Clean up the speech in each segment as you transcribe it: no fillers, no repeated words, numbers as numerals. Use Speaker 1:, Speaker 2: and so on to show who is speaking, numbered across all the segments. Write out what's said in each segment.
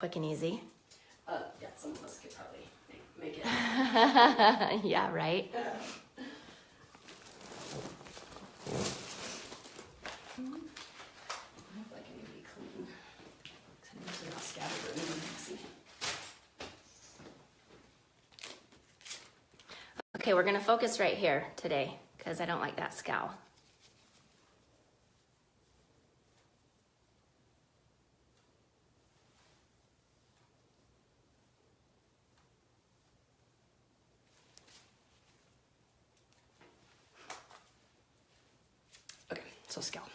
Speaker 1: Quick and easy.
Speaker 2: Yeah, some of us could probably make it.
Speaker 1: Yeah, right?
Speaker 2: I hope I can be clean. I'm usually not scattered or anything messy.
Speaker 1: Okay, we're gonna focus right here today because I don't like that scowl.
Speaker 2: Okay, so scalp.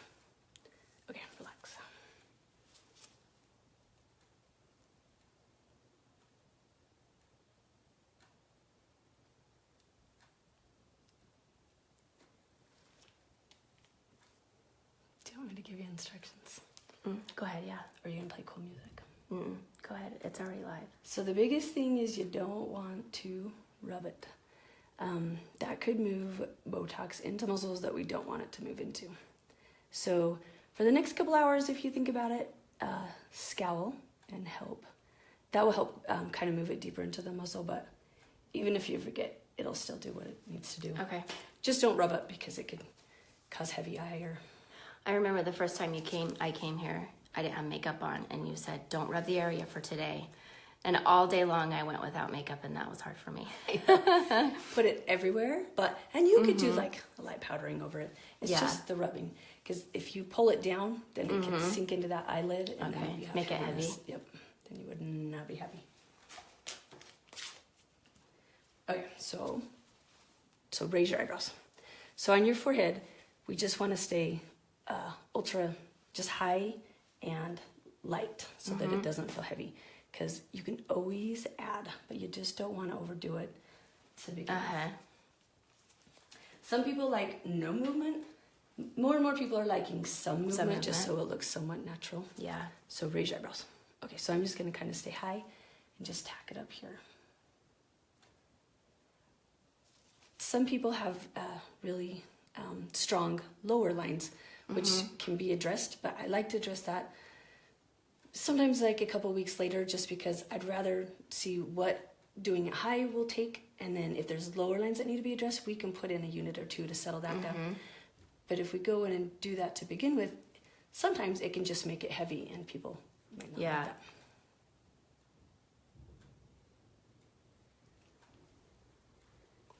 Speaker 2: Okay, relax. Do you want me to give you instructions?
Speaker 1: Go ahead, yeah.
Speaker 2: Or are you gonna play cool music?
Speaker 1: Go ahead, it's already live.
Speaker 2: So the biggest thing is you don't want to rub it. That could move Botox into muscles that we don't want it to move into. So for the next couple hours, if you think about it, scowl and help. That will help kind of move it deeper into the muscle, but even if you forget, it'll still do what it needs to do.
Speaker 1: Okay.
Speaker 2: Just don't rub it because it could cause heavy eye or...
Speaker 1: I remember the first time I came here, I didn't have makeup on, and you said, don't rub the area for today. And all day long I went without makeup, and that was hard for me.
Speaker 2: Put it everywhere, and you could do like a light powdering over it. It's just the rubbing. Because if you pull it down, then it can sink into that eyelid. And
Speaker 1: Okay,
Speaker 2: then you have
Speaker 1: make it heavy.
Speaker 2: Yep, then you would not be happy. Okay, so raise your eyebrows. So on your forehead, we just want to stay ultra, just high and light so that it doesn't feel heavy. Because you can always add, but you just don't want to overdo it to begin with. Some people like no movement. More and more people are liking some movement just so it looks somewhat natural.
Speaker 1: Yeah.
Speaker 2: So raise your eyebrows. Okay, so I'm just going to kind of stay high and just tack it up here. Some people have really strong lower lines, which can be addressed, but I like to address that sometimes like a couple weeks later, just because I'd rather see what doing it high will take, and then if there's lower lines that need to be addressed, we can put in a unit or two to settle that down. But if we go in and do that to begin with, sometimes it can just make it heavy, and people might not like that.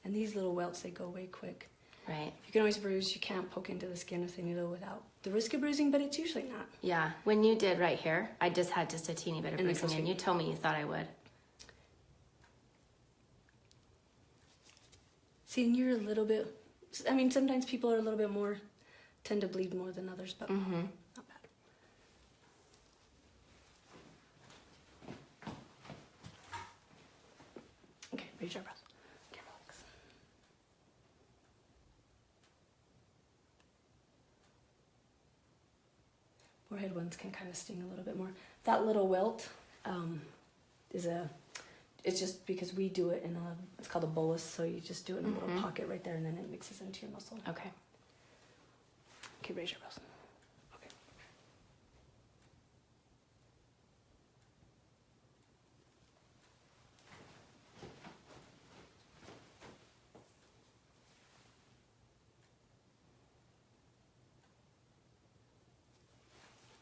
Speaker 2: And these little welts, they go away quick.
Speaker 1: Right.
Speaker 2: You can always bruise. You can't poke into the skin with a needle without the risk of bruising, but it's usually not.
Speaker 1: Yeah. When you did right here, I just had a teeny bit of bruising, and you told me you thought I would.
Speaker 2: See, and you're a little bit... I mean, sometimes people are a little bit more... tend to bleed more than others, but not bad. Okay, raise your eyebrows. Okay, relax. Forehead ones can kind of sting a little bit more. That little welt it's just because we do it in it's called a bolus, so you just do it in a little pocket right there, and then it mixes into your muscle.
Speaker 1: Okay.
Speaker 2: Okay, raise your brows. Okay.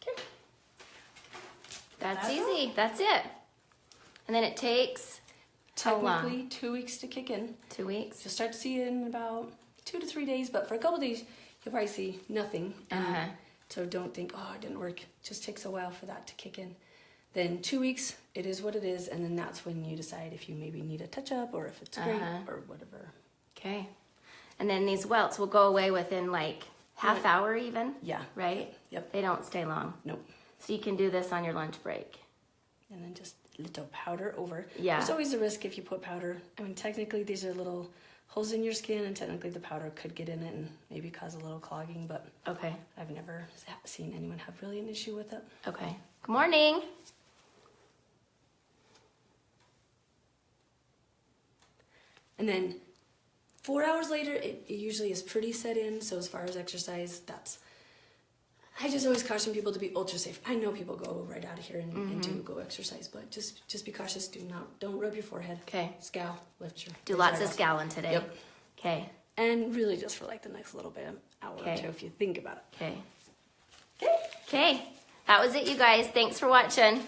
Speaker 2: Okay.
Speaker 1: That's easy. That's it. And then it takes how long?
Speaker 2: Technically 2 weeks to kick in.
Speaker 1: 2 weeks?
Speaker 2: You'll start to see it in about 2 to 3 days, but for a couple of days, you'll probably see nothing. So don't think, oh, it didn't work. It just takes a while for that to kick in. Then 2 weeks, it is what it is, and then that's when you decide if you maybe need a touch-up or if it's great or whatever.
Speaker 1: Okay. And then these welts will go away within like half hour even?
Speaker 2: Yeah.
Speaker 1: Right?
Speaker 2: Yep.
Speaker 1: They don't stay long.
Speaker 2: Nope.
Speaker 1: So you can do this on your lunch break.
Speaker 2: And then just little powder over.
Speaker 1: Yeah.
Speaker 2: There's always a risk if you put powder. I mean, technically these are little holes in your skin, and technically the powder could get in it and maybe cause a little clogging, but
Speaker 1: okay.
Speaker 2: I've never seen anyone have really an issue with it.
Speaker 1: Okay. Good morning.
Speaker 2: And then 4 hours later, it usually is pretty set in. So as far as exercise, I just always caution people to be ultra safe. I know people go right out of here and do go exercise, but just be cautious. Don't rub your forehead.
Speaker 1: Okay.
Speaker 2: Scowl. Lift your.
Speaker 1: Do lots of scowling today.
Speaker 2: Yep.
Speaker 1: Okay.
Speaker 2: And really just for like the next little bit, hour or two, if you think about it.
Speaker 1: Okay. Okay. That was it, you guys. Thanks for watching.